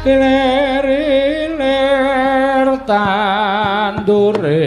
lir tandure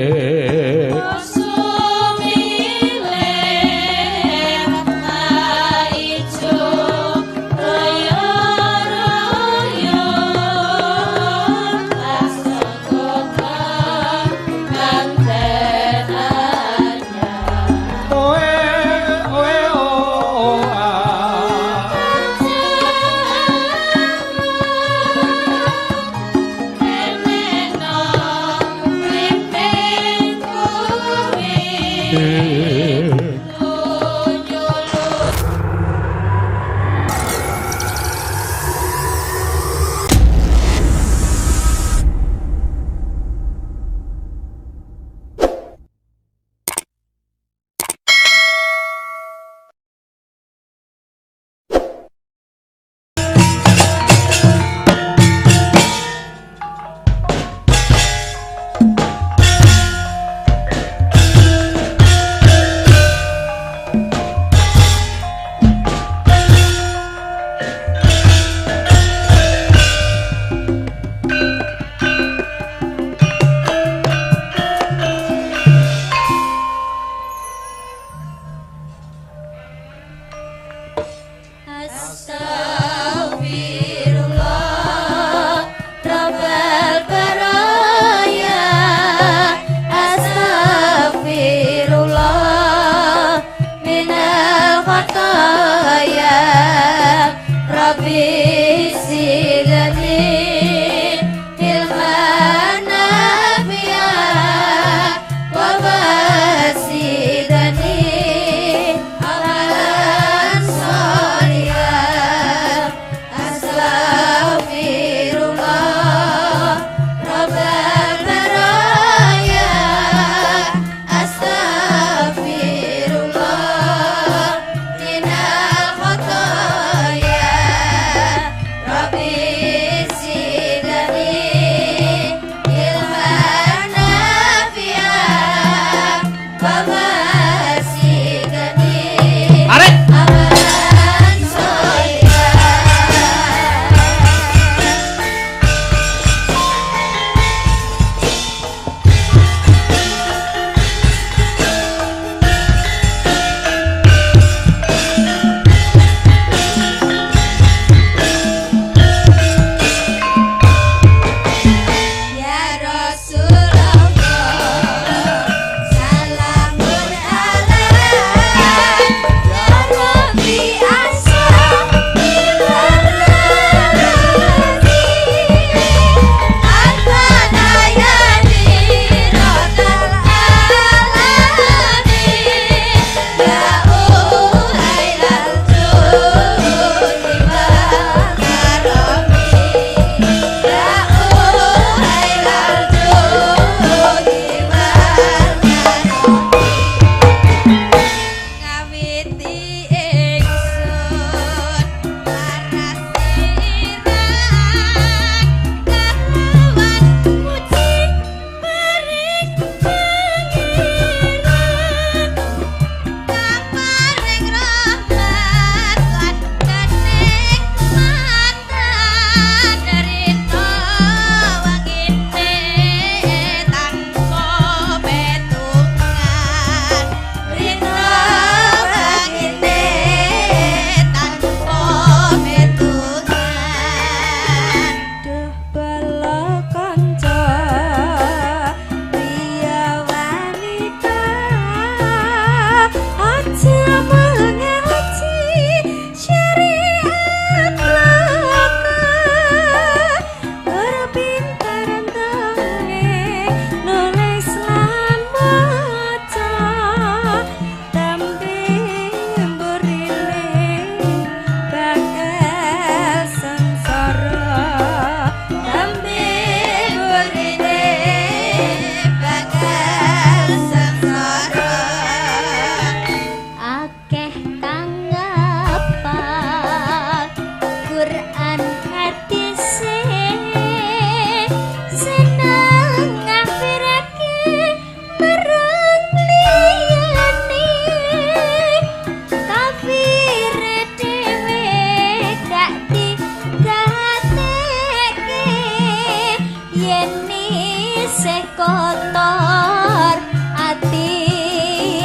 kotor ati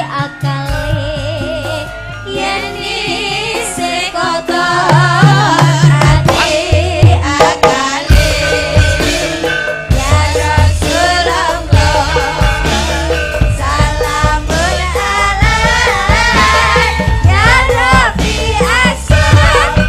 akale yen isih kotor ati akale ya Rasulullah salamun alaik ya Rabbi asal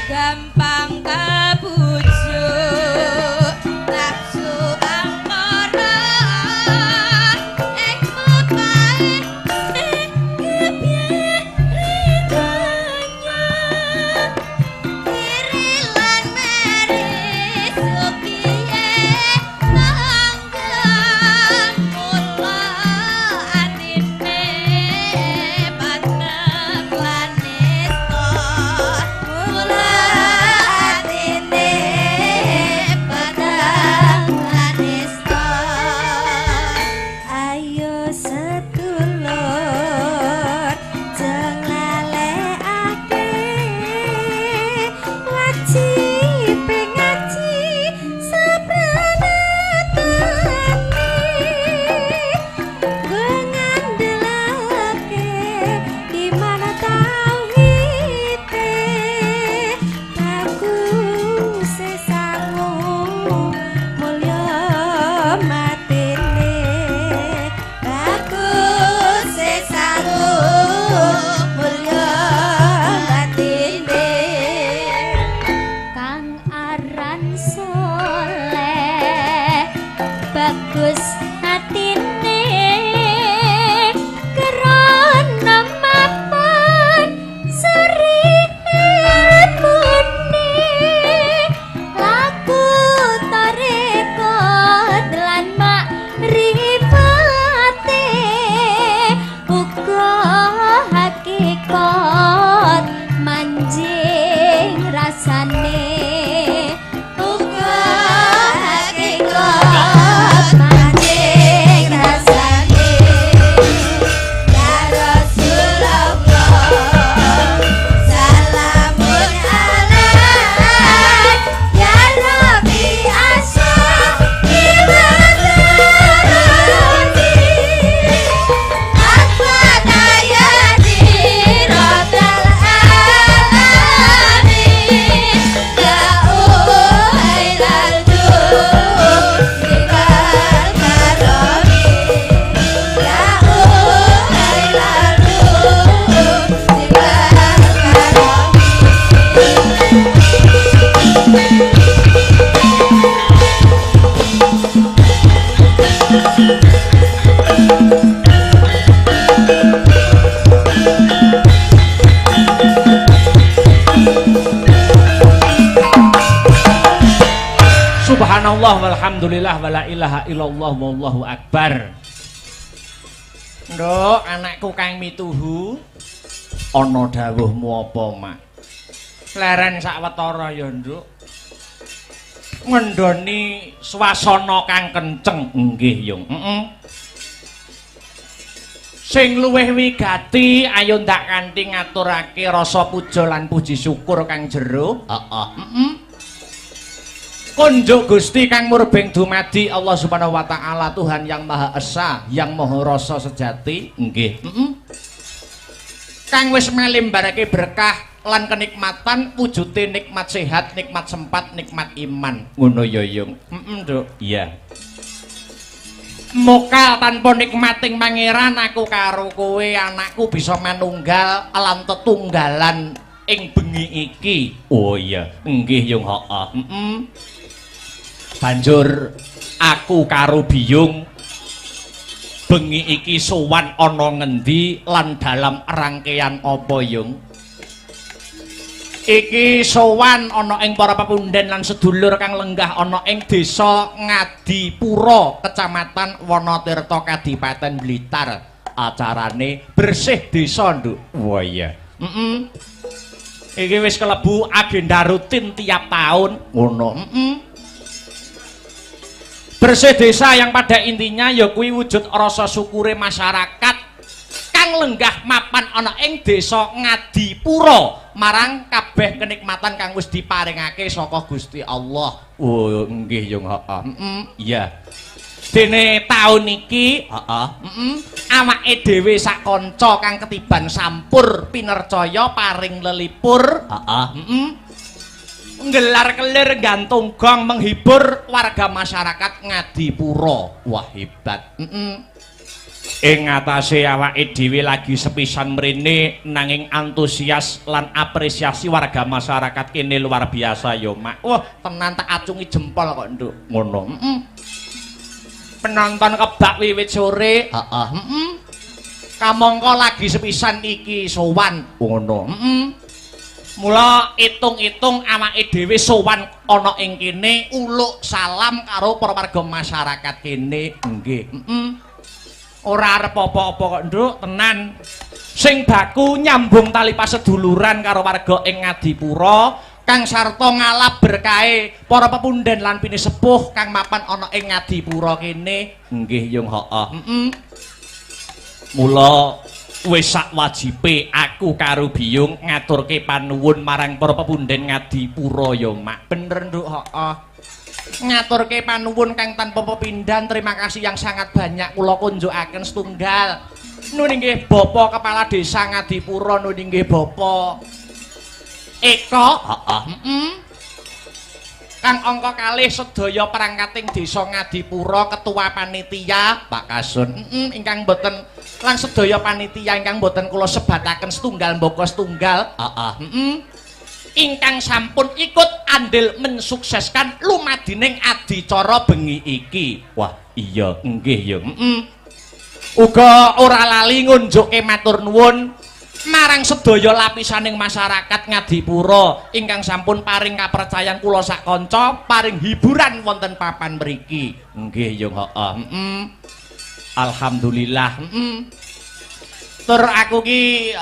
gampang kebujuk nafsu angkara ekmokae kebiarinanya irilan meris sukiye langgang mula atine panem lanista mula atine panem lanista ayo sedulur jenglalekake wajib ngaji sabranatane gue ngandelake iman tauhide aku sesangu mulya matine aku sesangu mulya matine kang aran soleh bagus hatine kerana mapan suri ilmune laku tarekot lan makrifate uga hakikat manjing rasane uga hakikat manjing rasane ya Rasulullah salamun alaik ya Rabbi asal ibadarati akwana ya diratal alamin da'uhailal judi wal karami da'uhailal judi wal Subhanallah walhamdulillah wala ilaha illallah wallahu akbar. Nduk, anakku kang mituhu ana dawuhmu apa, Mak? Leren sawetara ya, Nduk. Ngendhoni swasana kang kenceng nggih, Yung. Sing luwih wigati ayo ndak kanthi ngaturake rasa puja lan puji syukur kang jero. Konjuk Gusti kang murbeng dumadi Allah Subhanahu wa taala, Tuhan yang Maha Esa, yang Maha Rasa sejati. Nggih. Kang wis melimbarake berkah lan kenikmatan, wujude nikmat sehat, nikmat sempat, nikmat iman. Ngono ya, Yung. Nduk. Iya. Mokal tanpa nikmating pangeran aku karo kowe anakku bisa manunggal lan tetunggalan ing bengi iki. Oh iya, nggih Yung, heeh. Banjur aku karo Biyung bengi iki sowan ana ngendi lan dalam rangkaian apa, Yung? Iki sowan ana ing para pepunden lan sedulur kang lenggah ana ing desa Ngadipura, Kecamatan Wonotirta, Kadipaten Blitar. acarane bersih desa, Nduk. Wah iya. Iki wis kelebu agenda rutin tiap tahun. Ngono. Bersih desa yang pada intinya ya kuwi wujud rasa syukure masyarakat kang lenggah mapan ana ing desa Ngadipura marang kabeh kenikmatan kang wis diparingake saka Gusti Allah. Oh nggih yo heeh. Iya. Dene taun iki, awake dhewe sak kanca kang ketiban sampur pinercaya paring lelipur, nggelar kelir gantung gong menghibur warga masyarakat Ngadipura. Wah hebat. Ing ngatasé awake dhewe lagi sepisan mrene nanging antusias lan apresiasi warga masyarakat kene luar biasa yo, Mak. Wah, tenan tak acungi jempol kok, Nduk. Ngono. Penonton kebak wiwit sore, kamangka lagi sepisan iki sowan. Ngono. Mula itung-itung awake dhewe sowan ana ing kene uluk salam karo para warga masyarakat kene. Nggih. Ora arep apa-apa kok, Nduk, tenan. Sing baku nyambung tali paseduluran karo warga ing Ngadipura kang sarta ngalap berkahe para pepundhen lan pinisepuh kang mapan ana ing Ngadipura kene. Nggih, yung heeh. Mula wis sak wajibe aku karo Biyung ngaturke panuwun marang para pepundhen Ngadipura ya, Mak. Bener, Nduk, heeh. Ngaturke panuwun kang tanpa pepindhan, terima kasih yang sangat banyak kula kunjukaken setunggal. Nun inggih Bapak Kepala Desa Ngadipura, nun inggih Bapak Eko, kang angka kalih sedaya perangkating Desa Ngadipura, Ketua Panitia Pak Kasun, ingkang boten lan sedaya panitia ingkang boten kula sebataken setunggal mbaka setunggal, ingkang sampun ikut andil mensukseskan lumadining adicara bengi iki. Wah, iya nggih ya. Uga ora lali ngunjukke matur nuwun marang sedaya lapisaning masyarakat Ngadipura ingkang sampun paring kapercayan kula sak kanca paring hiburan wonten papan mriki. Nggih ya heeh. Alhamdulillah. Tur aku ki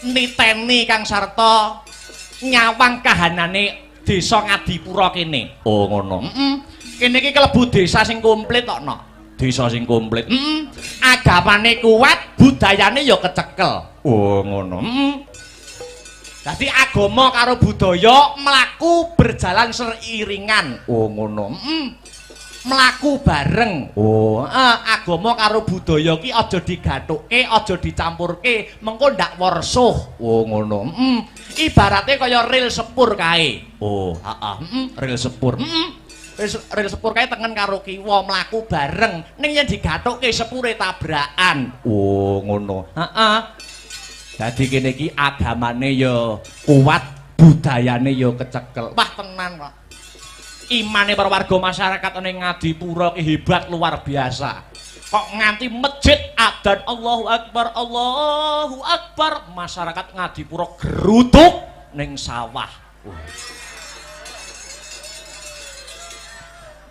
niteni kang sarta nyawang kahanane desa Ngadipura kene. Oh ngono. Kene iki kelebu desa sing komplit kok, Nok. Desa sing komplit. Agamane kuat, budayane ya kecekel. Oh ngono. Dadi agama karo budaya mlaku berjalan seiringan. Oh ngono. Mlaku bareng. Oh, agama karo budaya ki aja digathukke, aja dicampurke, mengko ndak warsuh. Oh ngono. Ibarate kaya ril sepur kae. Oh, ril sepur. Ril sepur kae tengen karo kiwa mlaku bareng. Ning yen digathukke sepure tabrakan. Oh, ngono. Dadi kene iki agamane ya kuat, budayane ya kecekel. Wah, tenan kok. Imane para warga masyarakat ning Ngadipura ki hebat luar biasa. Kok nganti masjid adzan Allahu Akbar, masyarakat Ngadipura geruduk ning sawah.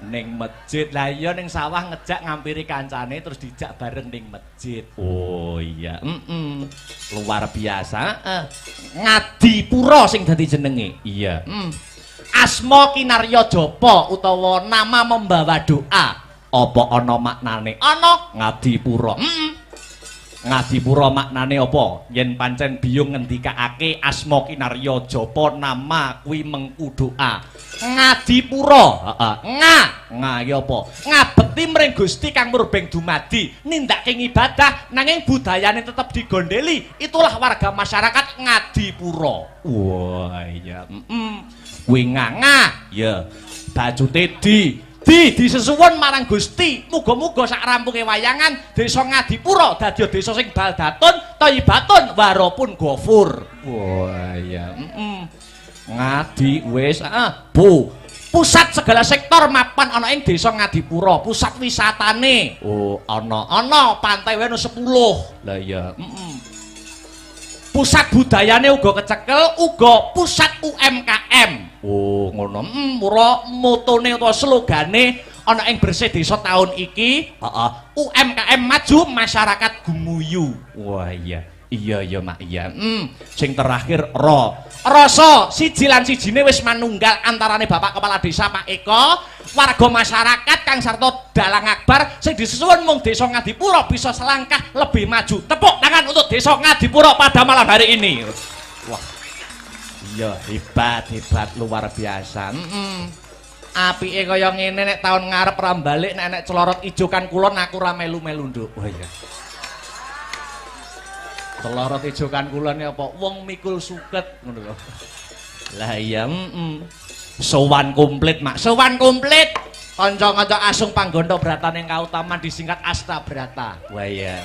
Ning masjid lah iya ning sawah ngejak ngampiri kancane terus dijak bareng ning masjid. Oh iya, luar biasa. Ngadipura sing dadi jenenge. Iya. Asma kinarya japa utawa nama membawa doa. Apa ana maknane? Ana Ngadipura. Ngadipura maknane apa? Yen pancen Biyung ngendikake asma kinarya japa nama kuwi mengku doa. Ngadipura, nga iki apa? Ngabekti mring Gusti kang murbeng dumadi, nindakake ibadah nanging budayane tetep digondheli. Itulah warga masyarakat Ngadipura. Wah, iya. Kuwi nganga, ya. Bajute disesuwun marang Gusti. Muga-muga sak rampunge wayangan desa Ngadipura dadi desa sing baldatun, thayyibatun, warapun ghafur. Wah, iya. Ngadi wis pusat segala sektor mapan ana ing desa Ngadipura, pusat wisatane. Oh, ana pantai wae 10. Lah iya, pusat budayane uga kecekel, uga pusat UMKM. Oh, ngono. Mura motone utawa slogane ana ing Bersih Desa tahun iki, UMKM maju, masyarakat gumuyu. Wah iya. Iya ya Mak iya. Sing terakhir rasa siji lan sijine wis manunggal antarane Bapak Kepala Desa Pak Eko, warga masyarakat Kang Sarto Dalang Akbar sing disuwun mung Desa Ngadipuro bisa selangkah lebih maju. Tepuk tangan untuk Desa Ngadipuro pada malam hari ini. Wah. Iya hebat luar biasa. Apike kaya ngene nek taun ngarep ra balik nek celorot ijo kan kulon aku ra melu-melu nduk. Wah iya. Celorot ijokan kulon apa wong mikul suket ngono lho. Lah iya sowan komplit Mak, sowan komplit. Kanca-kanca asung panggondo brataning kautaman disingkat Astabrata. Wah iya.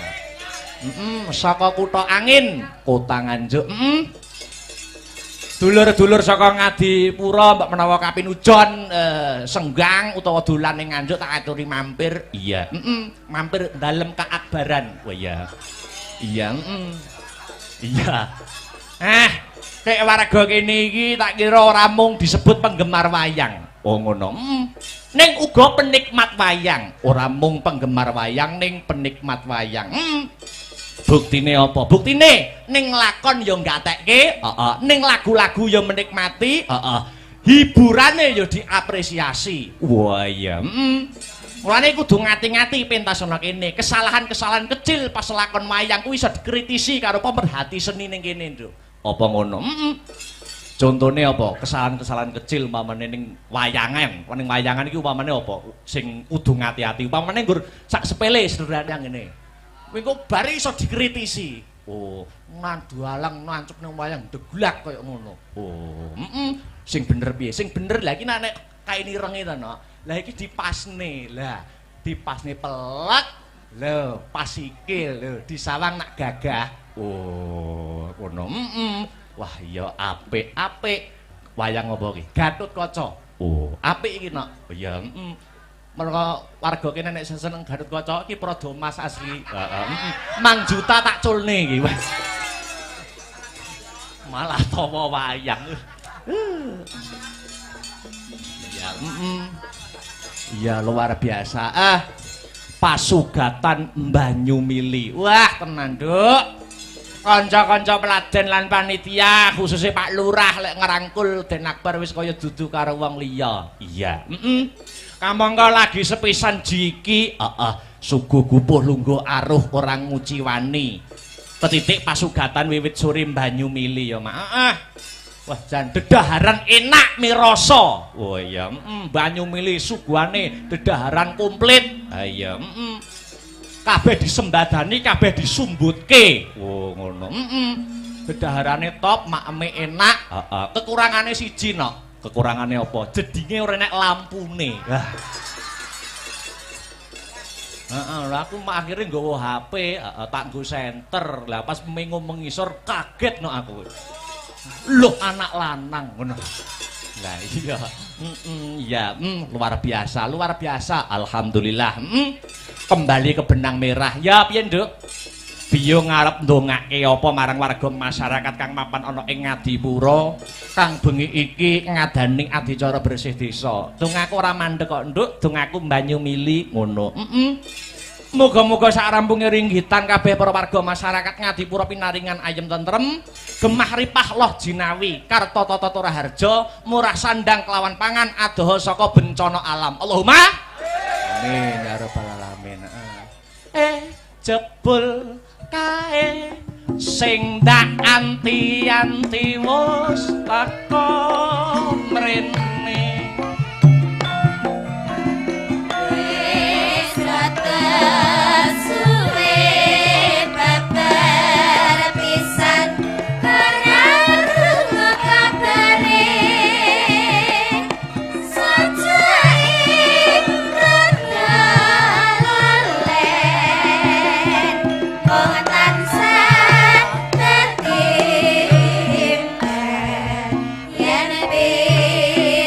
Saka kutha angin, kota Nganjuk. Dulur-dulur saka Ngadipuro mbak menawa kapinujon senggang utawa dolan ning Nganjuk tak aturi mampir. Iya. Mampir dalem keakbaran. Wah iya. Iya, iya. Nek warga kene iki tak kira ora mung disebut penggemar wayang. Oh ngono. Ning uga penikmat wayang. Ora mung penggemar wayang ning penikmat wayang. Buktine apa? Buktine ning lakon ya nggatekke, ning lagu-lagu ya menikmati, hiburane ya diapresiasi. Wah iya. Mulane kudu ngati-ngati pentas ana kene. Kesalahan-kesalahan kecil pas lakon wayang kuwi iso dikritisi karo pemerhati seni ning kene, Nduk. Apa ngono? Contone apa? Kesalahan-kesalahan kecil umpamane ning wayangan. Ning wayangan iki umpamane apa? Sing kudu ngati-ati. Umpamane nggur sak sepele sederhana ngene. Kuwi kok bar iso dikritisi. Oh, nandu alang nancep ning wayang deglak kaya ngono. Oh, sing bener piye? Sing bener lha iki nek kaini rengi to, Nok. Lah iki dipasne. Lah, dipasne pelek. Lho, pas sikil lho, disawang nak gagah. Oh, ngono. Wah, iya apik. Wayang apa iki? Gatotkaca. Oh, apik iki, Nok. Oh iya, mereka warga kene nek seneng Gatotkaca iki Prada Mas asli. Mang juta tak culne iki. Malah tawa wayang. Ya, iya luar biasa. Pasugatan Banyumili. Wah, tenan, Nduk. Kanca-kanca peladen lan panitia, khususnya Pak Lurah lek ngerangkul Den Akbar wis kaya dudu karo wong liya. Iya. Kamangka lagi sepisan jiki, suguh gupuh lungguh aruh orang nguciwani. Petitik pasugatan wiwit sore Banyumili ya, Mak. Wah, jan dedaharan enak mirasa. Oh iya, Banyumili suguhane dedaharan komplit. Ha iya, kabeh disembadani, kabeh disumbutke. Oh ngono. Dedaharane top, makeme enak. Kekurangane siji, Nok. Kekurangane apa? Jedinge ora enek lampune. Lah aku akhirnya nggawa HP, tak nggo senter. Lah pas mengo mengisor kaget no aku. Loh anak lanang ngono. Lah iya. Iya, luar biasa. Alhamdulillah. Kembali ke benang merah. Ya piye, Nduk? Biyo ngarep ndongake apa marang warga masyarakat kang mapan ana ing Ngadipuro kang bengi iki ngadani adicara bersih desa. Dongaku ora mandek kok, Nduk. Dongaku Banyumili ngono. Muga-muga sak rampunge ringgitan kabeh para warga masyarakat Ngadipuro pinaringan ayem tentrem, gemah ripah loh jinawi, karta tata raharja, murah sandang kelawan pangan adoh saka bencana alam. Allahumma amin ya rabbal alamin. Jebul kae sing dak anti-anti wis teko mrene. Yeah.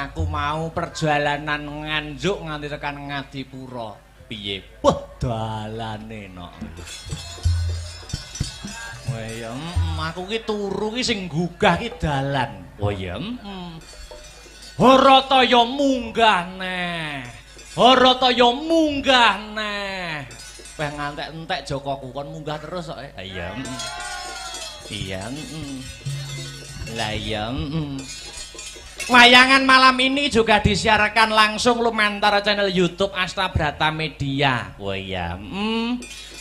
aku mau perjalanan nganjuk nganti tekan Ngadipura. Piye? Wah, dalane no. Wah ya, aku ki turu ki sing gugah ki dalan. Oh ya, Harataya munggah neh. Harataya munggah neh. Weh ngantek-entek Jokoku kon munggah terus kok. Iya. Iya, Lah iya, Wayangan malam ini juga disiarkan langsung lumantar channel YouTube Astabrata Media. Oh iya.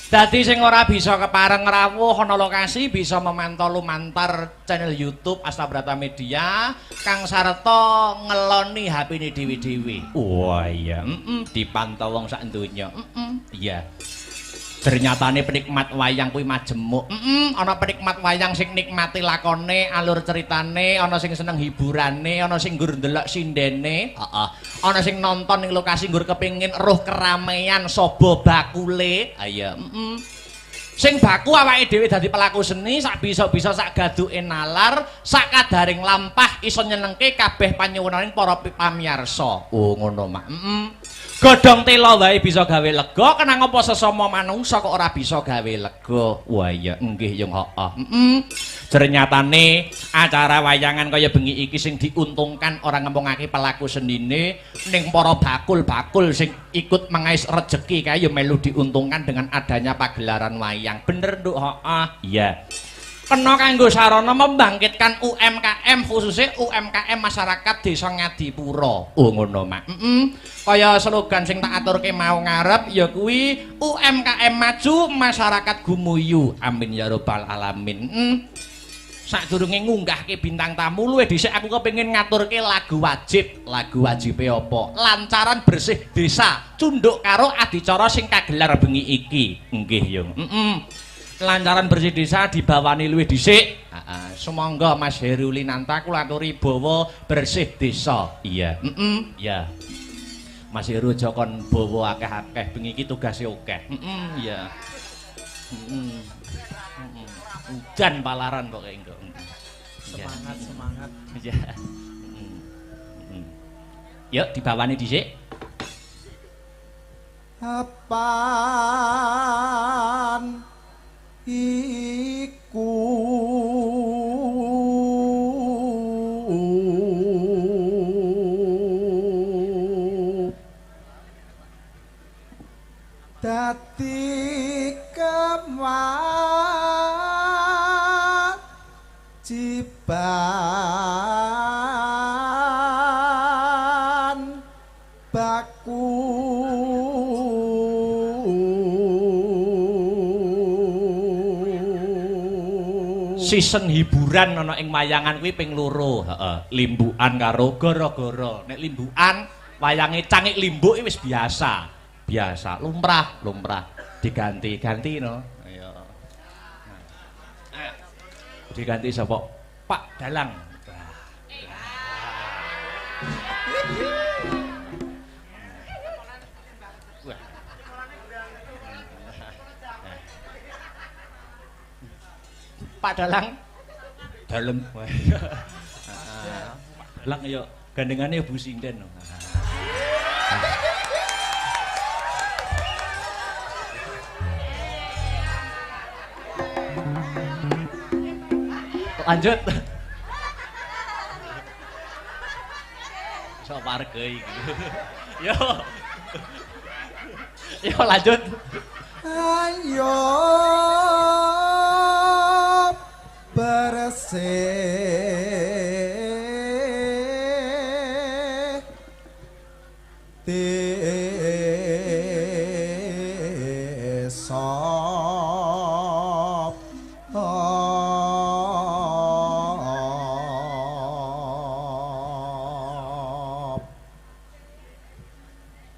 Dadi sing ora bisa kepareng rawuh ana lokasi bisa memantau lumantar channel YouTube Astabrata Media kang sarta ngeloni HP-ne dhewe-dhewe. Oh iya. Dipantau wong sak donya. Iya. Ternyatane penikmat wayang kuwi majemuk. Ana penikmat wayang sing nikmati lakone, alur ceritane, ana sing seneng hiburane, ana sing nggur ndelok sindene, ana sing nonton ning lokasi nggur kepengin roh keramaian sobo bakule. Ayo, Sing baku awake dhewe dadi pelaku seni sak bisa-bisa sak gaduke nalar, sak kadaring lampah iso nyenengke kabeh panyuwunaning para pamirsa. Oh ngono mak. Godhong tela wae bisa gawe lega, kenang apa sesama manungsa kok ora bisa gawe lega. Wah iya nggih yung heeh. Ternyatane acara wayangan kaya bengi iki sing diuntungkan ora ngempungake pelaku senine ning para bakul-bakul sing ikut mengais rejeki kae ya melu diuntungkan dengan adanya pagelaran wayang. Bener Nduk, heeh. Iya. Kena kanggo sarana membangkitkan UMKM khususnya UMKM masyarakat Desa Ngadipura. Oh ngono mak. Kaya slogan sing tak aturke mau ngarep ya kuwi UMKM maju masyarakat gumuyu. Amin ya rabbal alamin. Sadurunge ngunggahke bintang tamu luwih dhisik aku kepengin ngaturke lagu wajib. Lagu wajibe apa? Lancaran bersih desa cunduk karo adicara sing kagelar bengi iki. Nggih yo. Lancaran bersih desa dibawani luwih dhisik. Sumangga Mas Herulinanta kula aturi bawa bersih desa. Iya. Ya. Mas Heru aja kon bawa akeh-akeh bengi iki tugase akeh. Ya. Udan palaran pokoke engko. Semangat. Ya. Yuk dibawani dhisik. Apaan iku dadi kewajiban baku season hiburan ana ing wayangan kuwi ping 2, limbukan karo gara-gara. Nek limbukan wayange cangik limbuk wis biasa. Biasa, lumrah diganti-ganti no. Ayo. Diganti sapa? Pak Dalang. Pak Dalang dalem. Pak Dalang ya gandengane Bu Sinden. Lanjut. So warga iki. Yo. Yo lanjut. ayo bersih desa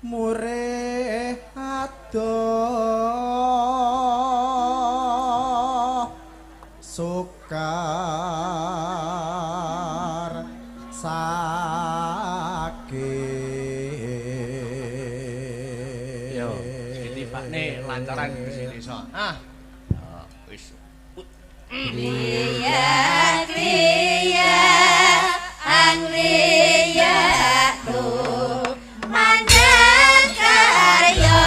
murih adoh sukar sakit. Yo, ditibakne lancaran bersih desa. Wis. Kriya kriya Angliyaku mandang karya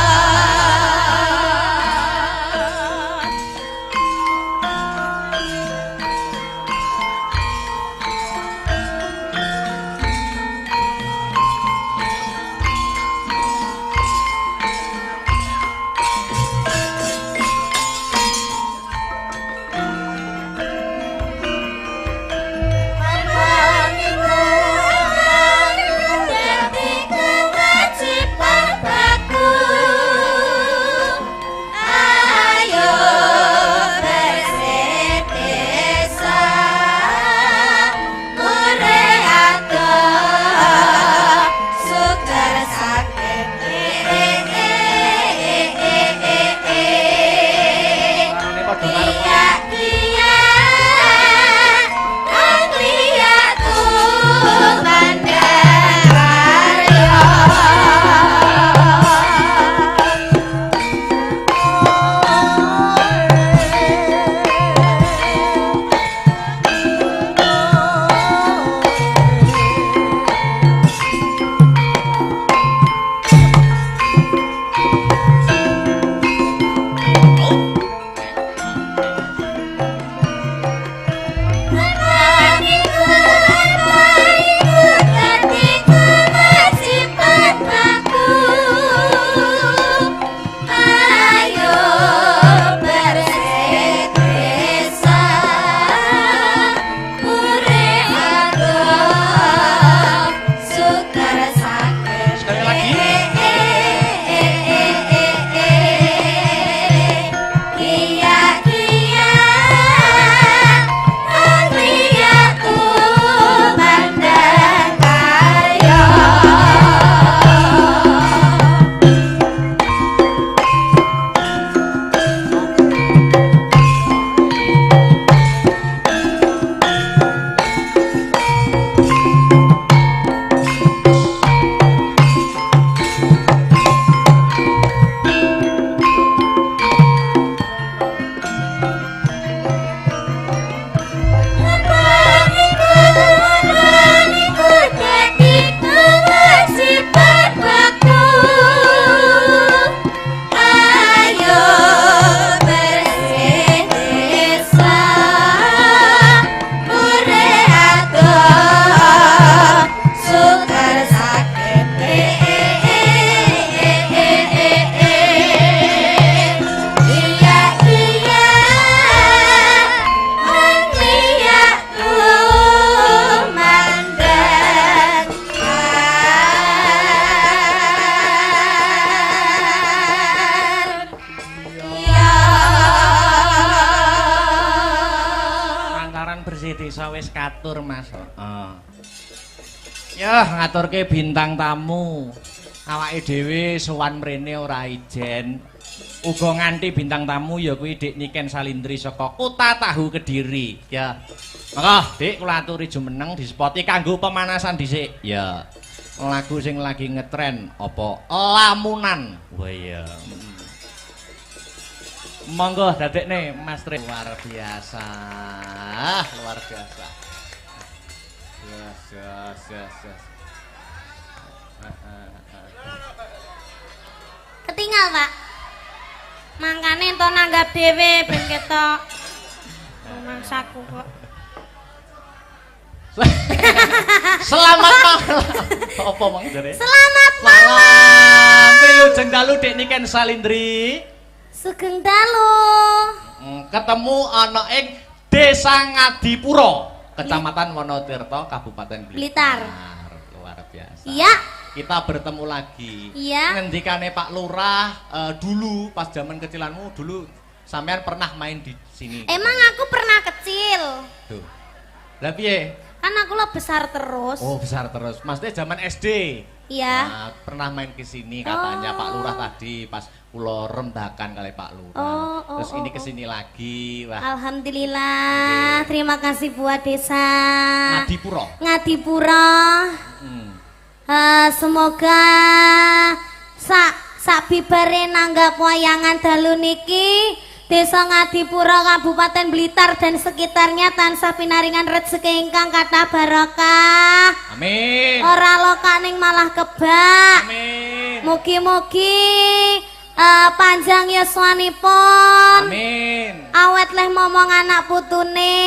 wis katur Mas. Ya ngaturke bintang tamu. Awake dhewe sowan mrene ora ijen. Uga nganti bintang tamu ya kuwi Dik Niken Salindri saka Kota Tahu Kediri. Ya. Monggo Dik kula aturi jumeneng disepoti kanggo pemanasan dhisik. Ya. Lagu sing lagi ngetren apa? Lamunan. Wah iya. Monggo dadekne Mas Tri luar biasa. Luar biasa. Yes. Ketinggal, Pak. Mangkane ento nanggap dhewe ben ketok. Mangsaku kok. Selamat malam. Apa mang jare? Selamat malam. Wilujeng dalu Dik Niken Salindri. Sugeng dalu. Ketemu ana ing Desa Ngadipura, Kecamatan Wonotirto, Kabupaten Blitar. Luar biasa. Iya. Kita bertemu lagi. Iya. Ngendikane Pak Lurah dulu pas zaman kecilanmu dulu sampean pernah main di sini. Emang aku pernah kecil. Tuh. Lah piye? Kan aku lo besar terus. Oh, besar terus. Maksudnya zaman SD. Iya. Nah, pernah main ke sini katanya Pak Lurah tadi pas kula rembakan kali Pak Lurah. Terus ini ke sini lagi. Wah. Alhamdulillah. Terima kasih buat desa Ngadipura. Ngadipura. Semoga sak bibare nanggap wayangan dalu niki Desa Ngadipura Kabupaten Blitar dan sekitarnya tansah pinaringan rezeki ingkang kathah barokah. Amin. Ora lokaning malah kebak. Amin. Mugi-mugi panjang yuswanipun. Amin. Awet leh momong anak putune.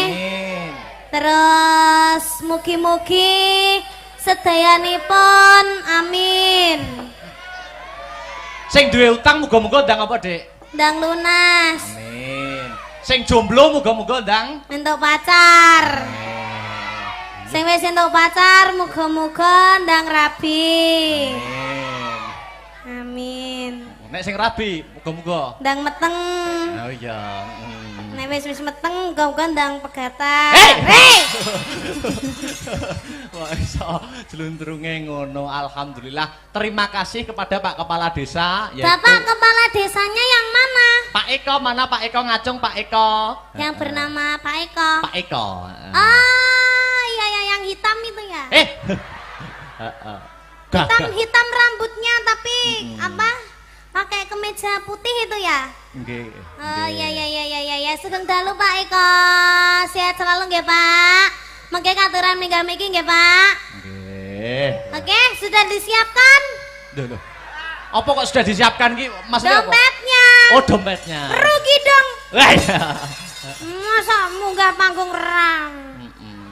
Amin. Terus mugi-mugi sedayanipun amin. Sing duwe utang muga-muga ndang apa, Dik? Ndang lunas. Amin. Sing jomblo muga-muga ndang Entuk pacar. Sing wis entuk pacar muga-muga ndang rabi. Amin. Nek sing rabi muga-muga Ndang meteng. oh iya. Nek wis meteng muga-muga ndang pegatan. Hei! Wah iso jlundrunge ngono. Alhamdulillah. Terima kasih kepada Pak Kepala Desa yaitu Bapak kepala desanya yang mana? Pak Eko. Mana Pak Eko? Ngacung Pak Eko. Yang bernama Pak Eko. Pak Eko. Ah, iya ya yang hitam itu ya. Hitam rambutnya tapi apa? Pakai kemeja putih itu ya? Nggih. Oh ya. Sugeng dalu Pak Eko. Sehat selalu nggih Pak. Mengke katuran mingga-minggi nggih Pak. Nggih. Oke, sudah disiapkan? Loh. Apa kok sudah disiapkan ki? Maksudnya apa? Dompetnya. Oh, dompetnya. Rugi dong. Wah, iya. Masa munggah panggung rang.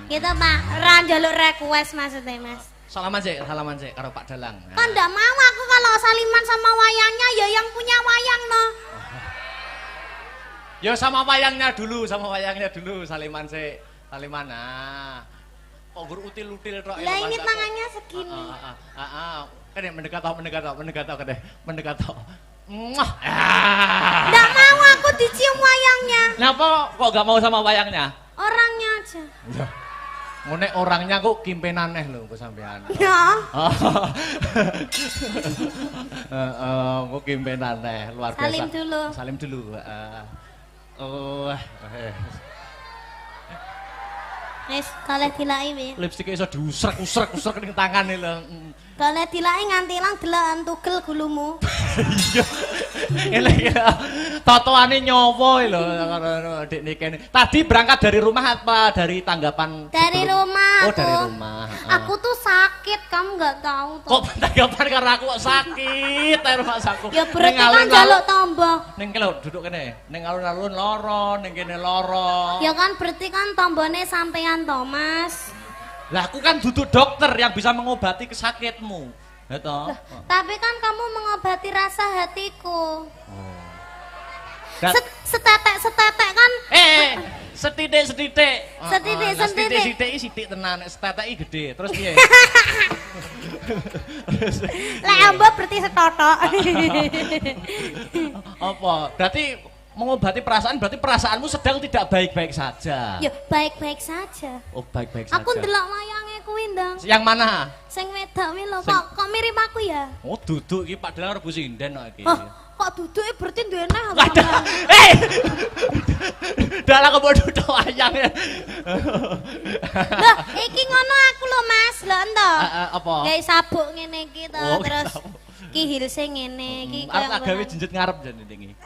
Gitu Pak, rang jaluk request maksudnya Mas. Salaman sih karo Pak Dalang. Kan ndak mau aku kalau saliman sama wayangnya ya yang punya wayang no. Ya sama wayangnya dulu saliman sih. Saliman nah. Kok gur util-util tok. Lah ini tangannya segini. Kan mendekat tok. Muah. Ndak mau aku dicium wayangnya. Kenapa kok gak mau sama wayangnya? Orangnya aja. Ngene orangnya kok kimpenaneh lho kok sampean. Ya. Kok kimpenaneh luar biasa. Salim dulu. Wis kalih dilaki piye? Lipstik iso diusrek-usrek ning tangane lho. Kalih dilaki nganti ilang delakan tugel gulumu. Iya. Ele totoane nyowo lho Dik Nike. Tadi berangkat dari rumah apa dari tanggapan? Dari rumah. Oh, dari rumah. Aku tuh sakit, kamu nggak tahu tuh. Kok tanggapan karena aku kok sakit rumah saku. Ya berarti kan jaluk tombo. Ning kene duduk kene. Ning alun-alun loro, ning kene loro. Ya kan berarti kan tombone sampean Thomas. Lah aku kan duduk dokter yang bisa mengobati kesakitmu. Ya toh? Tapi kan kamu mengobati rasa hatiku. Dan Setetek kan? setitik. Setitik. Sithik tenan, setetek gede. Terus piye? Lek ambo berarti setotok. Apa? Berarti mengobati perasaan berarti perasaanmu sedang tidak baik-baik saja. Ya baik-baik saja. Oh, baik-baik saja. Aku ndelok wayange kuwi ndang. Yang mana? Sing wedok kuwi lho, kok mirip aku ya? Oh, duduk iki Pak Dalang Rebu Sinden kok iki. Oh, kok duduke berarti duwe neh. Dalang kok duduk wayange. Lah, iki ngono aku lho Mas, lho ento. Apa? Gawe sabuk ngene iki to, Oh, terus sabuk. ki hilse ngene iki Arep tak gawe jenjet ngarep jan iki.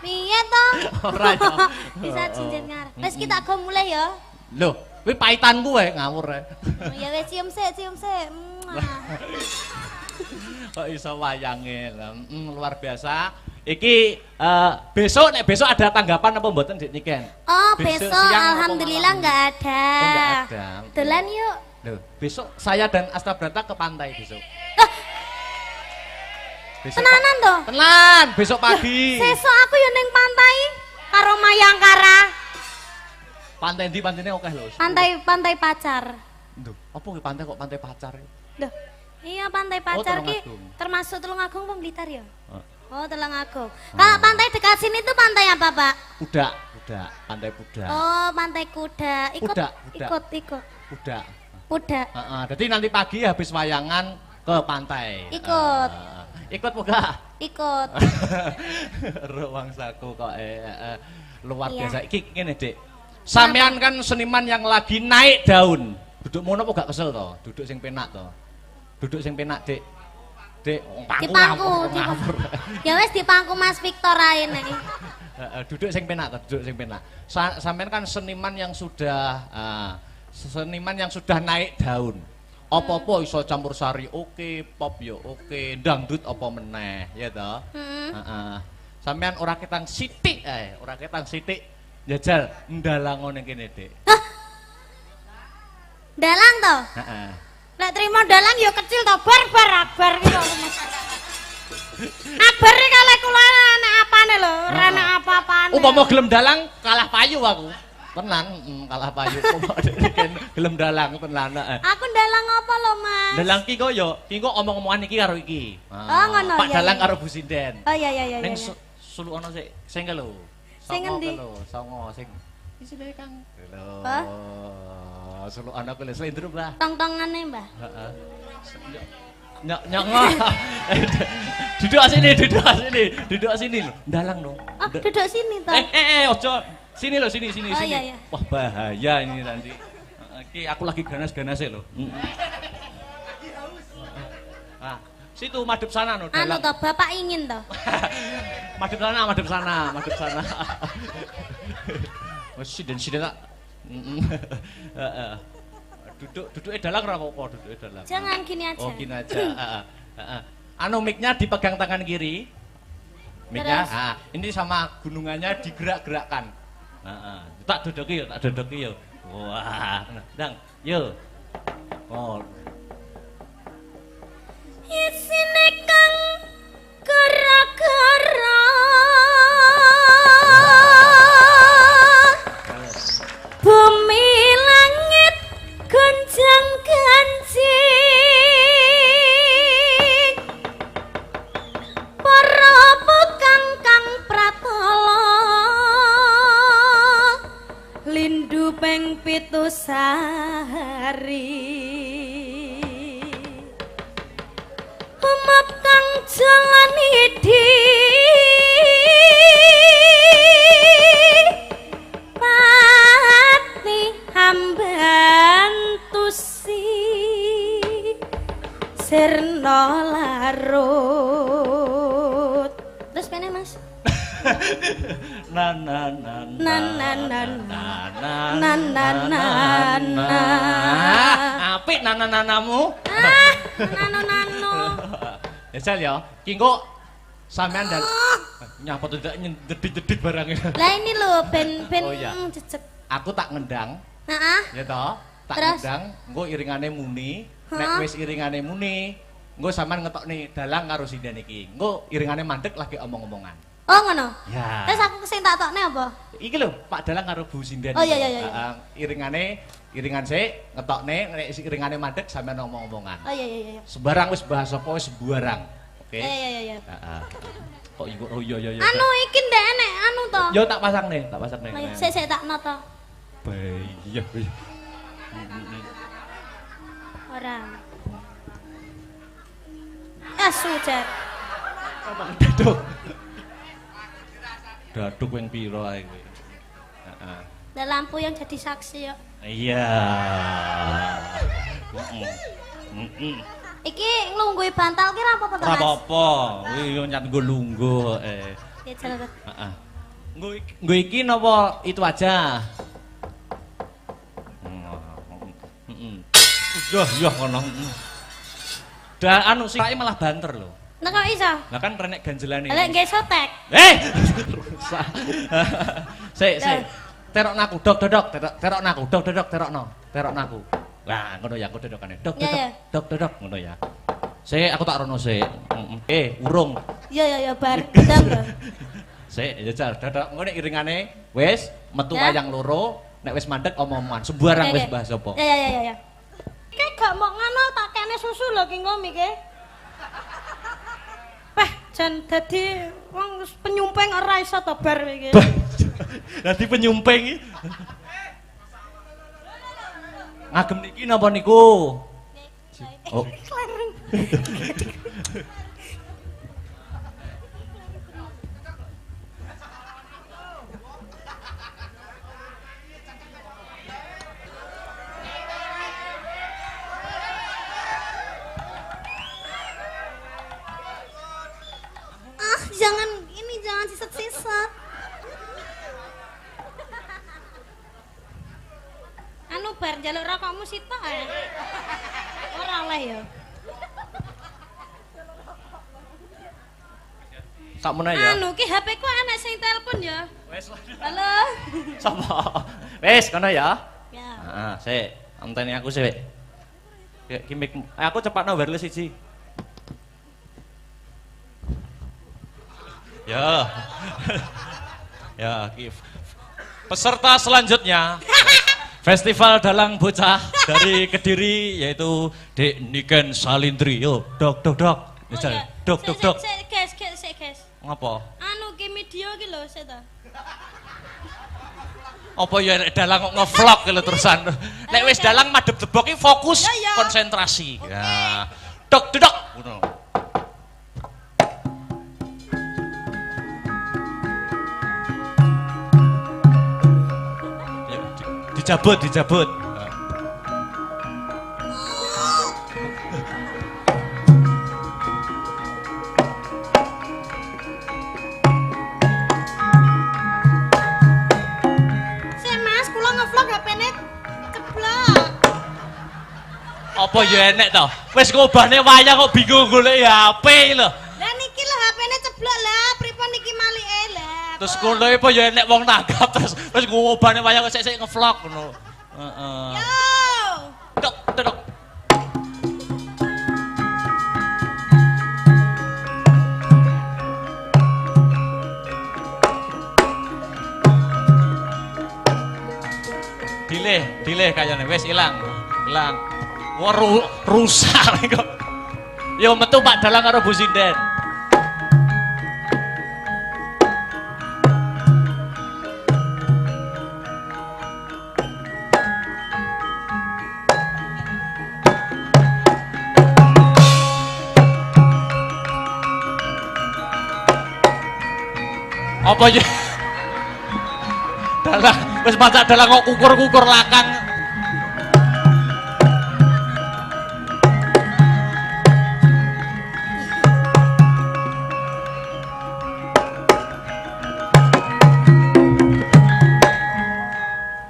Piye to? Ora ya. Bisa jinjit ngarep. Wis kita go mulai ya. Loh, kuwi paitanku wae ngawur ae. Ya wis cium sik. Kok iso wayange luar biasa. Iki besok ada tanggapan apa mboten Dik Niken? Oh, Besok besok siang apa alhamdulillah malam? enggak ada. Oh, nggak ada. Dolan yuk. Loh, besok saya dan Astabrata ke pantai besok. Besok Tenanan toh? Tenan, besok pagi. Sesuk aku yo ning pantai karo Mayangkara. Pantai ndi pantene akeh lho. Pantai pacar. Duh, apa ki pantai kok pantai pacar? Loh, iya pantai pacar ki Tulungagung. termasuk Tulungagung apa Blitar ya? Oh. Oh, Tulungagung. Kalau pantai dekat sini tuh pantai apa, Pak? Kuda, pantai kuda. Oh, pantai kuda. Kuda. Kuda. Heeh, dadi nanti pagi habis wayangan ke pantai. Ikut. Ikut moga. Ikut. Ruang saku kok luar Iya. biasa. Iki ngene, Dik. Sampean kan seniman yang lagi naik daun. Duduk mono apa gak kesel to? Duduk sing penak to. Duduk sing penak, Dik. Dek, Dipangku, ya wis dipangku Mas Victor ae nek. Duduk sing penak to, duduk sing penak. Sampean kan seniman yang sudah naik daun. Apa-apa iso campur sari oke, pop yo oke, dangdut apa meneh, ya toh? Heeh. Sampean ora ketang sithik ora ketang sithik njajal ndalango ning kene, Dik. Hah? Dalang to? Heeh. Lek trimo dalang yo kecil to, bar ki kok Mas. Abar iki kalih kula anak apane lho, ora anak apa-apane. Upama gelem dalang kalah payu aku. Tenan, kalah payu. Gelem dalang tenan. Aku dalang apa lho, Mas? Dalang ki kok omong-omongan iki karo iki. Oh, ngono Pak ya. dalang karo Bu Sinden. Oh iya. Ning sulukono sik sing lho. Sing endi? Songo sing isine Kang. Lho. Hah? Sulukono ku lho slendro, Mbah. Tong-tongane, Mbah. Heeh. Nyok. Duduk sini lho. Dalang lho. Oh, duduk sini to. Ojo. Sini loh, sini. Oh, iya. Wah, bahaya ini nanti. Iki aku lagi ganas-ganasnya loh. Ah, situ madep sana no. Anu to, Bapak ingin to. madep sana. Siden tak. Duduk dalang ora apa-apa, duduk dalang. Jangan gini aja. Oh, gini aja. Anu mic-nya dipegang tangan kiri. Mic-nya, ini sama gunungannya digerak-gerakkan. Tak dodoki yo. Wah, Dang, yo. Oh. Isine kang gara-gara bumi langit gonjang ganjing para bekang kang pratala lindu ping 7 sehari umat kang jalani di pati hambantusi sirna larut terus pene Mas Apik nana-nanamu. Nano. Ya Sal ya, ki engko sampean dan nyapa tuh jedit-jedit barangnya. Lah ini lho ben Oh, iya. cecek. Aku tak ngendang, Heeh. ya toh. Tak Terus? ngendang, engko iringane muni. Nek Hah? wis iringane muni, engko sampean ngetokne dalang karo sinden iki. Engko iringane mandek lagi omong-omongan. Oh ngono. Ya. Terus aku sing tak tokne apa? Iki lho, Pak Dalang karo Bu Sinden. Oh, iya. Iringan sik ngetokne nek iringane mandek sampean omong-omongan. Oh iya. Sembarang wis bahas apa wis sembarang. Oke. Iya. Heeh. Kok iku oh iya. Anu iki ndek enek anu to. Yo tak pasang nih. Oh, iya. Sik tak noto. Iya. Ora. Sujar. Daduk yang piro ae kowe. Heeh. Ada lampu yang jadi saksi ya. Iya. Iki nglungguhi bantal ki ra apa-apa to, Ora Mas? apa-apa. Kuwi yo nyat nggo lungguh. Ya jalan to. Heeh. Nggo iki napa itu aja? Iya ngono. Dan anu sing malah banter lho. Nek kok iso? Lah kan renek ganjelane. Lek nggih sotek. Rusak. Sik. Terokno aku, dodok. Terokno aku, terokno aku. Lah ngono ya aku dodokane. Dok, ngono ya. Sik, aku tak rono sik. Urung. Iya, bar gedang to. Sik, jajal dodok ngene iringane wis metu Ya. wayang loro, nek wis mandek omong-omongan sembarang wis bahas apa. Ya. Ki gak mau ngono tak kene susu lho ki ngomi ki. Jan dadi wong penyumping ora iso to bar iki. Dadi penyumping iki. Ngagem niki napa niku? Oh. njaluk rokokmu sitok ae. Ora oleh ya. Sakmono ya. Anu ki HP ku anak sing telepon ya. Wes. Halo. Sapa? Wes kono ya. Ya. Heeh, sik. Anteni aku sik. Ya ki mic. Aku cepatno wireless siji. Ya. Ya, peserta selanjutnya Festival Dalang Bocah dari Kediri yaitu Dek Niken Salindri. Yo, dok. Oh, Misal, iya. dok. Sik, guys. Ngapa? Anu ki video ki lho, sik ta. Apa ya nek dalang kok nge-vlog lho terusan. Nek wis dalang madhep jebok ki fokus Ya, ya. konsentrasi. Oke. Ya. Dok. Ngono. Ya, dijabut. Sik Mas, kula nge-vlog HP-ne ceblok. Apa ya enek to? Wis ngobahne wayang kok bingung golek HP lho. Lah niki lho HP-ne ceblok lah, pripun niki malike lah. Terus kono apa ya enek wong nanggap terus wis ngobahne wayang kok sik nge-vlog ngono. Heeh. Yo. Dok. Dileh kayane wis ilang. Wah rusak kok. Yo metu Pak Dalang karo Bu Sinden. Apa ya? Dalang, wis macak dalang kok kukur lakang.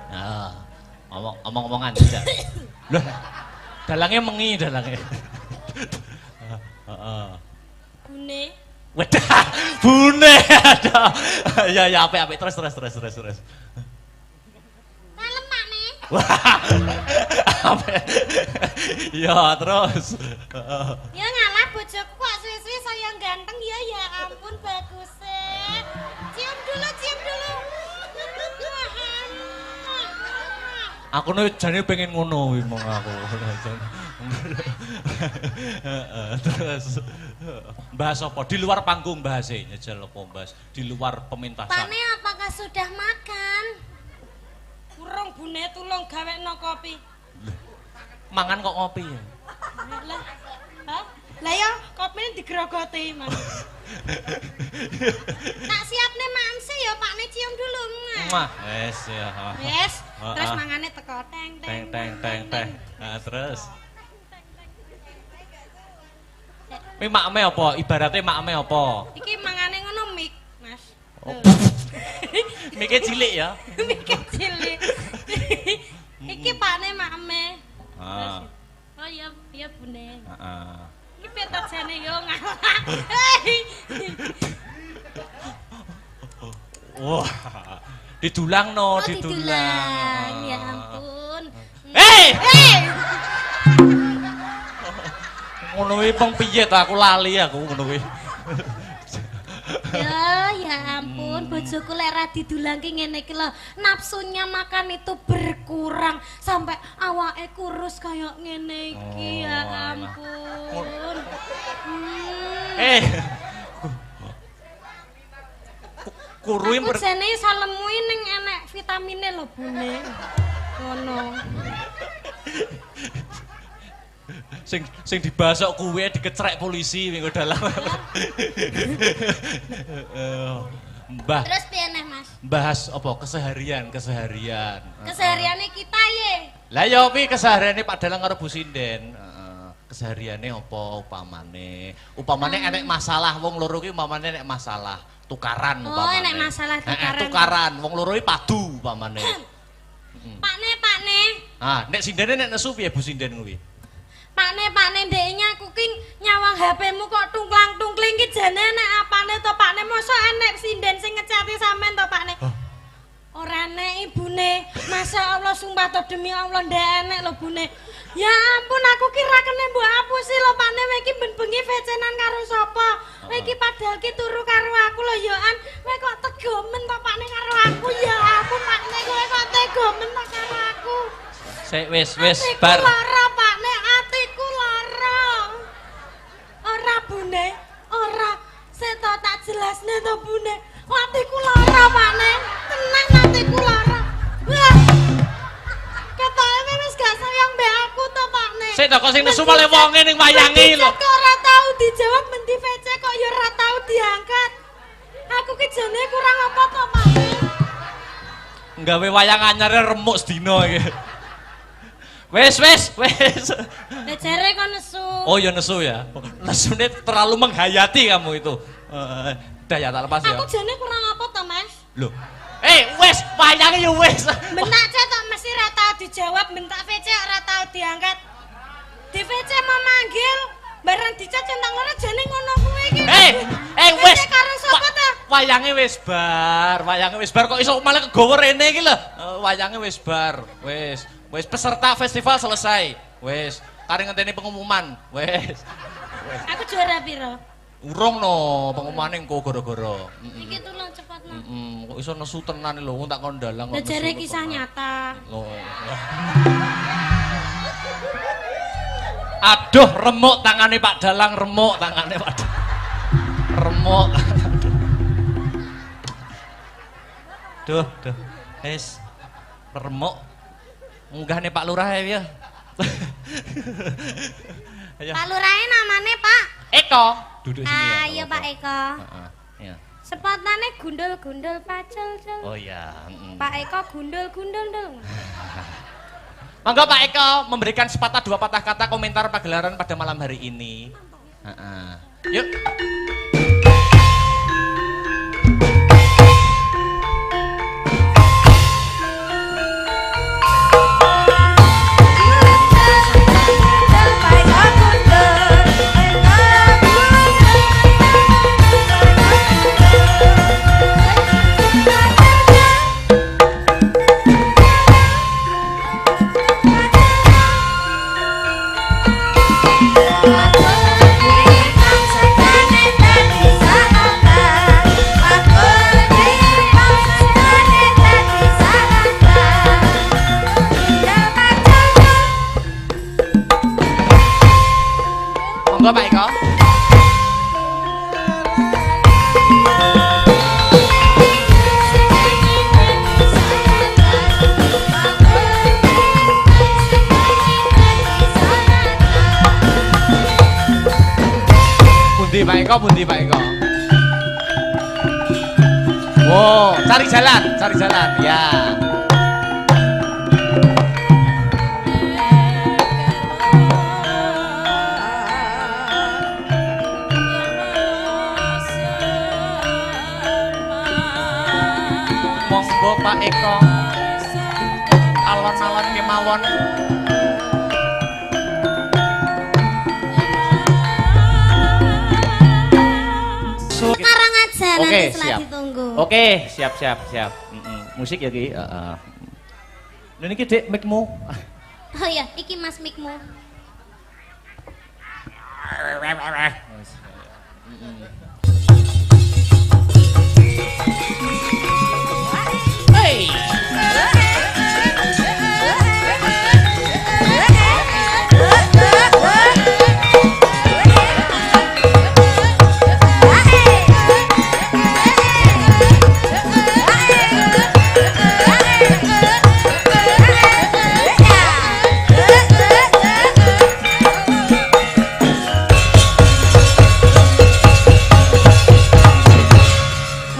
Nah, omong-omongan aja. Loh, dalangnya mengi dalangnya. Heeh. Bune. Wedah, bune ada. Ya apik terus. Kalem Pak nih. Wah. Apik. Ya terus. Ya ngalah bojoku kok suwi-suwi saya ganteng ya ampun bagus sih. Cium dulu. Aku nih jane pengen ngono mong aku. Terus bahas apa? Di luar panggung bahasnya nyejel apa bahas? Di luar pementasan. Pane apakah sudah makan? Urung bune tulung gawekno kopi. Mangan kok ngopi ya? Lah. Hah? Lah ya kopine digrogoti, Mas. Tak siapne mamse ya Pakne cium dulu. Wah, wes ya. Wes, terus mangane teko teng. Nah, terus. Ini makme apa? Ibaratnya makme apa? Iki mangane ngono mik, Mas. Oh. Miknya cilik ya? Mikir cilik. Iki Pakne makme. Ah. Oh iya bune. Heeh. Iki piye ta jane yo ngalah. Wah. Didulang no, Didulang. Ya ampun. Hei! Ngono kuwi peng piye ta aku lali aku ngono kuwi. Ya ampun, bojoku lek ra didulangke ngene iki lho, nafsunya makan itu berkurang sampai awake kurus kayak ngene iki. Ya ampun. Kurui aku jane salemu ning enek vitamine lho bune. Ngono. Sing dibasok kuwe dikecrek polisi minggu dalam. Mbah. Terus piye neh, Mas? Bahas apa keseharian. Kesehariane kita ye. Lah ya kuwi kesehariane Pak Dalang karo Bu Sinden. Kesehariane apa upamane? Upamane enek masalah wong loro ki upamane enek masalah tukaran upamane. Oh, enek masalah tukaran. Tukaran wong loro ki padu upamane. Pakne. Ah, nek sindene nek nesu piye Bu Sinden kuwi? Pakne ndeknya aku ki nyawang HP-mu kok tungklang-tungkling ki jane nek apane to Pakne mosok enek sinden sing ngecati sampean to Pakne. Ora enek ibune. Masya Allah sumpah to demi Allah ndek enek lho bune. Ya ampun aku kira kene mbok apusi lho Pakne kowe iki ben-bengi vecenan karo sapa? Kowe iki padahal ki turu karo aku lho ya an. Kowe kok tegomen to Pakne karo aku ya ampun Pakne kowe kok tegomen to karo aku. Sik wis bar. bar. Lara Pakne atiku lara. Ora bune, ora. Sik to tak jelasne to bune. Atiku lara Pakne. Tenang atiku lara. Wah. Ketoke wis gak sayang mbek aku to Pakne. Sik to kok sing nesu malah wonge ning wayange lho. Kok ora tau dijawab menti VC kok ya ora tau diangkat. Aku ki jane kurang apa to Pakne? Nggawe wayang anyare remuk sedina iki. Wes. Lah jare kok nesu. Oh ya nesu ya. Nesune terlalu menghayati kamu itu. Dah ya tak lepas ya. Aku jane kurang apa to, Mas? Loh. Wes, wayange ya wes. Bentak cek tok mesti ora tau dijawab, bentak VC ora tau diangkat. Di VC mau manggil, barang dicat centang ora jane ngono kuwi iki. Wes. Karo sapa ta? Wayange wis bar kok iso malah kegowo rene iki lho. Wayange wis bar. Wis peserta festival selesai. Wis, kare ngenteni pengumuman. Wis. Aku juara piro? Urung no, pengumumane engko gara-gara. Iki tulung cepet no. Kok iso nesu tenan lho, tak kondalang kok. Lah jare kisah nyata. Aduh, remuk tangane Pak Dalang, remuk tangane Pak Dalang. Remuk. Duh. Wis. Remuk. Munggahne Pak Lurah ya. Pak Lurahe namane Pak Eko. Duduk sini ya. Ayo Pak Eko. Iya. Sepotane gundul-gundul pacul. Oh ya. Pak Eko gundul-gundul dong. Monggo Pak Eko memberikan sepatah dua patah kata komentar pagelaran pada malam hari ini. Yuk. Monggo Pak Eko. Bundi Pak Eko. Wow, cari jalan ya. Monggo Pak Eko. Alon-alon kemawon. Sekarang aja Oke, nanti setelah siap. ditunggu. Oke, siap. Musik ya Ki. Lha niki Dik mic-mu. Oh iya, iki Mas mikmu. Hey.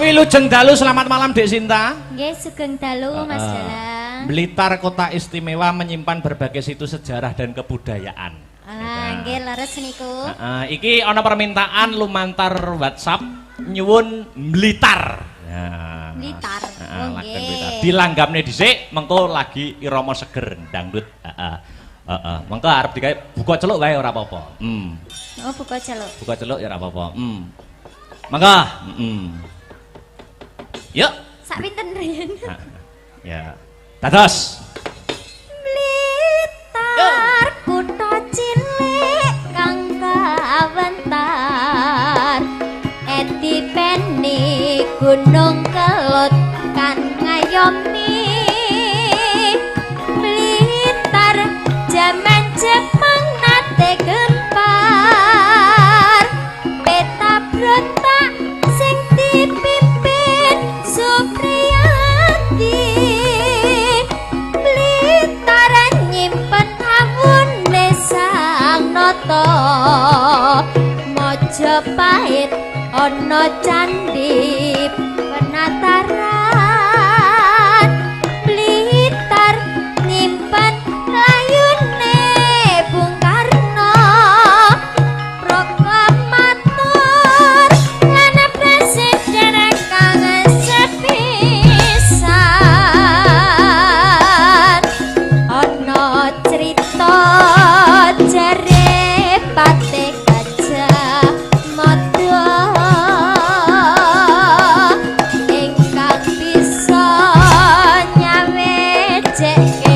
Wilujeng dalu, selamat malam Dek Sinta. Nggih, sugeng dalu Mas Dalang. Blitar kota istimewa menyimpan berbagai situs sejarah dan kebudayaan. Nggih, leres niku. Iki ana permintaan lumantar WhatsApp nyuwun Blitar. Blitar. Blitar. Dilanggamne dhisik, mengko lagi irama seger dangdut. Heeh. Mengko arep digawe buka celuk wae ora apa-apa. Oh, buka celuk. Buka celuk ya ora apa-apa. Mangga. Yuk. Sak pinten riyen? Ya. Dados. Blitar kutha cilik kang kawentar. Etipeni Gunung Kelut kan ngayomi. Blitar jaman Jepang nate gempar. Peta brontak sing dipimpin Supriyadi. Blitar nyimpen awune Sang Nata. Majapahit ana candhi penataran. Blitar nyimpen layune Bung Karno. Proklamator lan presiden kang sepisan. Ana crita jare Patih Gajah Mada ingkang bisa nyawejeke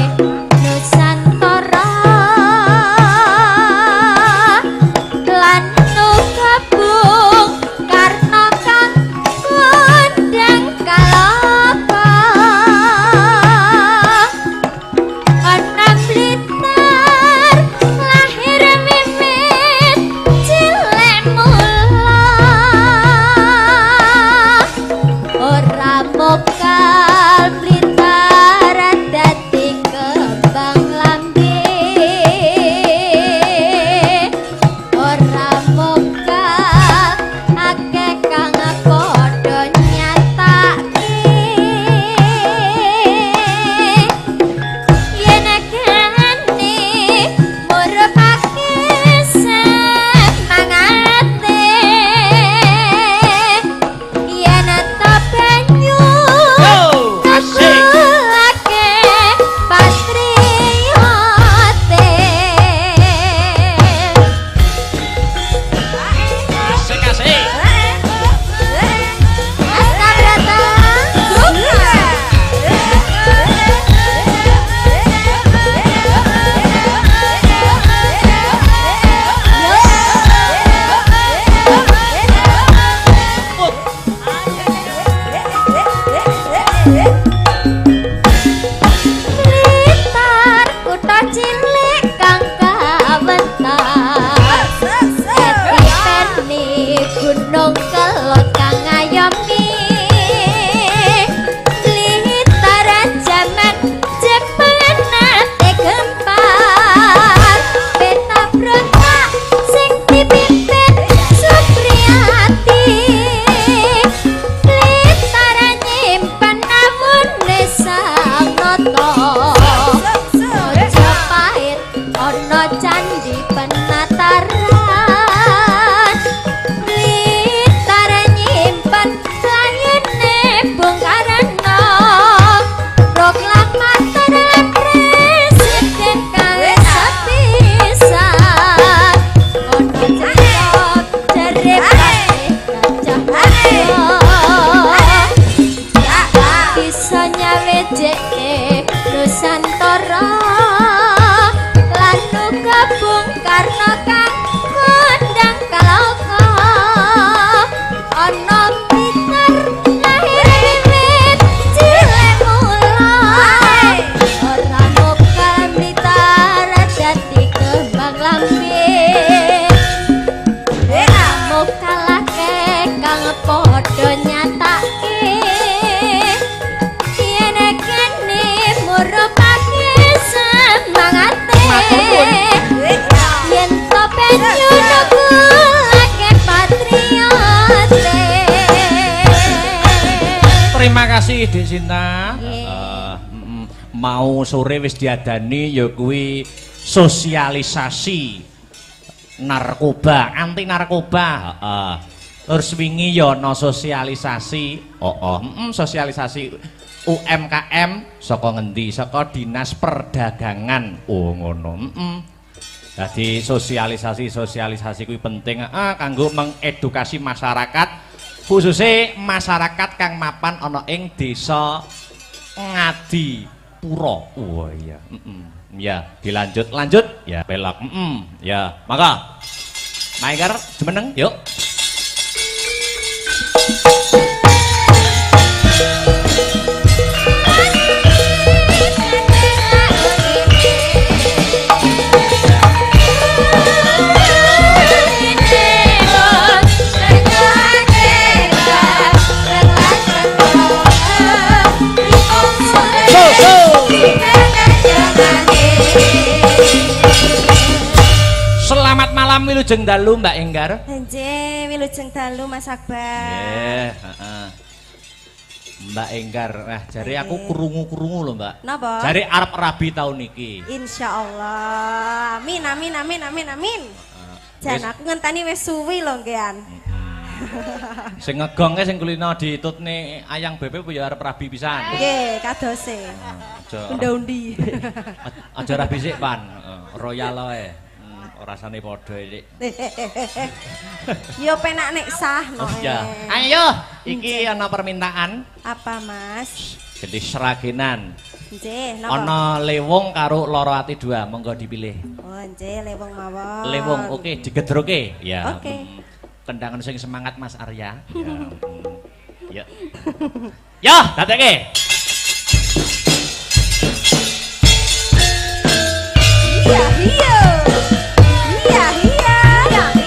Nusantara lan gabung Karna kang kondang kalapa. Ana Blitar lahir wiwit cilik mula. Ora mokal Blitar dadi kembang lambe. Ora mokal akeh kang padha nyatake. Yen kene murupake semangate. Yen ta banyu kakulake patriote. Asik asik. Astabrata Blitar kutha cilik kang kawentar. Etipeni Gunung Kelut kang ngayomi. Blitar jaman Jepang nate gempar. Peta brontak sing dipimpin Supriyadi. Blitar nyimpen awune Sang Nata. Majapahit ana candhi penataran. Blitar nyimpen layune Bung Karno. Proklamator lan presiden kang sepisan. Ana crita jare Patih Gajah Mada bisa nyawejeke Nusantara lan gabung Karna kang kondang kalaka. Ana Blitar lahir wiwit cilik mula. Ora mokal Blitar dadi kembang lambe. Ora mokal akeh kang padha nyatake. Yen kene murupake semangate. Yen to banyu nukulake patriote. Terima kasih Dik Sinta. Nggih. Mau sore wis diadani ya kuwi sosialisasi narkoba, anti narkoba. Terus wingi ya ana sosialisasi. Sosialisasi UMKM saka ngendi? Saka Dinas Perdagangan. Oh ngono. Dadi sosialisasi kuwi penting kanggo mengedukasi masyarakat, khususnya masyarakat kang mapan ana ing desa Ngadipura. Oh iya. Ya, lanjut. Ya, belok. Ya, maka Mainggar jumeneng, yuk. Selamat malam wilujeng dalu Mbak Enggar. Nggih, wilujeng dalu Mas Akbar. Nggih, Mbak Enggar, jare aku krungu-krungu lho, Mbak. Napa? Jare arep rabi taun iki. Insyaallah. Amin. Jan aku ngenteni wis suwi lho nggean. Sing ngegongke sing kulino ditutne ayang bebek ya arep rabi pisan. Nggih, kadose. Aja. Unda-undi. Aja rabi sik, Pan. Royal ae. Rasane padha iki. Yo penak nek sah no. Oh iya. Ayo, iki ana permintaan. Apa, Mas? Jadi seragenan. Nggih, napa? Ana lewung karo loro ati dua, monggo dipilih. Oh, nggih, lewung mawon. Lewung, oke, digedroke. Ya. Oke. Tendangan sing semangat Mas Arya. Ya. Ya, dadekke. Iya. Iya. Ayo, keberatan.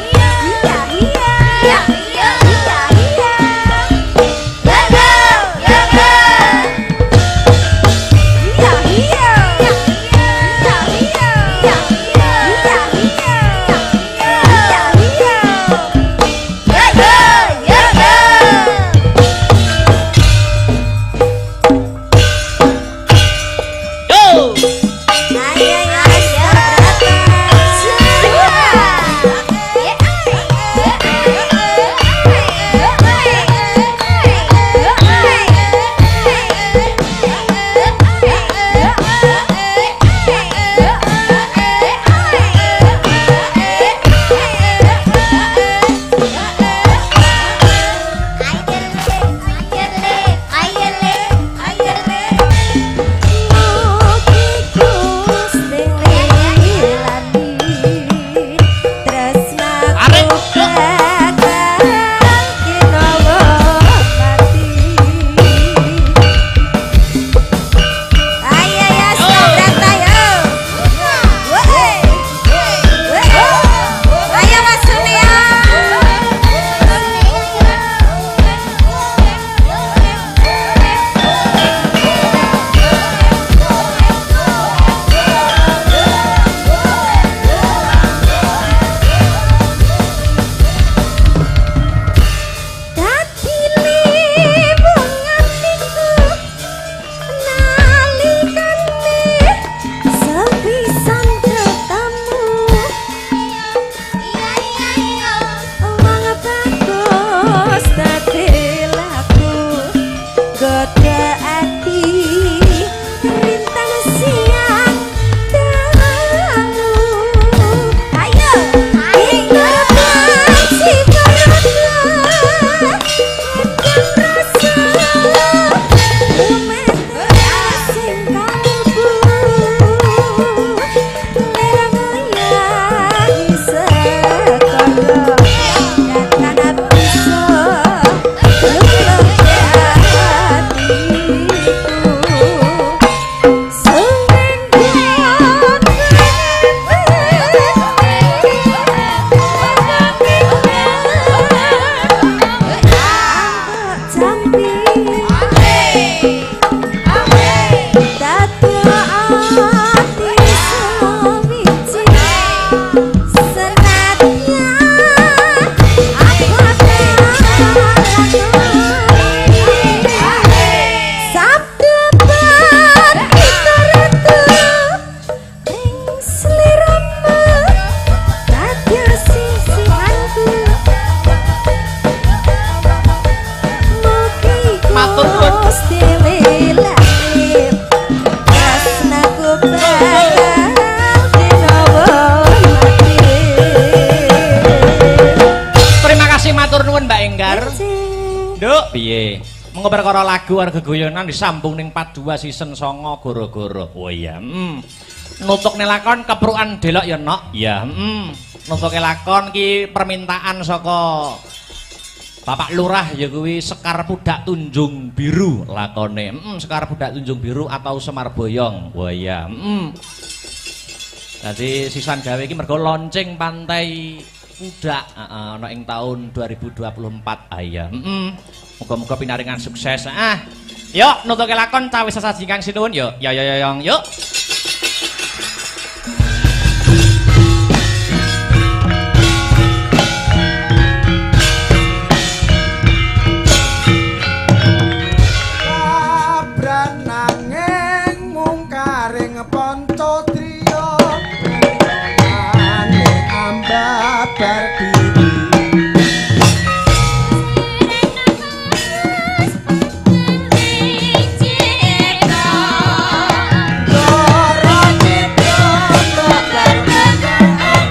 Gusti lilai tresnaku bakal dinawa mati. Terima kasih matur nuwun Mbak Enggar. Enjing. Nduk, piye? Mengko perkara lagu warga guyonan disambung ning 42 season 9 goro-goro. Oh iya, nutukne lakon keprukan delok ya nok. Ya, nutuke lakon ki permintaan saka Bapak Lurah ya kuwi Sekar Pudak Tunjung Biru lakone. Sekar Pudak Tunjung Biru atau Semar Boyong. Wah iya, Dadi sisan gawe iki mergo launching Pantai Pudak ana ing taun 2024. Ah iya, Muga-muga pinaringan sukses. Yuk nutuke lakon cawis sesaji Kang Sinuwun yuk. Yuk. Nanging mungkaring Pancatriya ane ambabar diri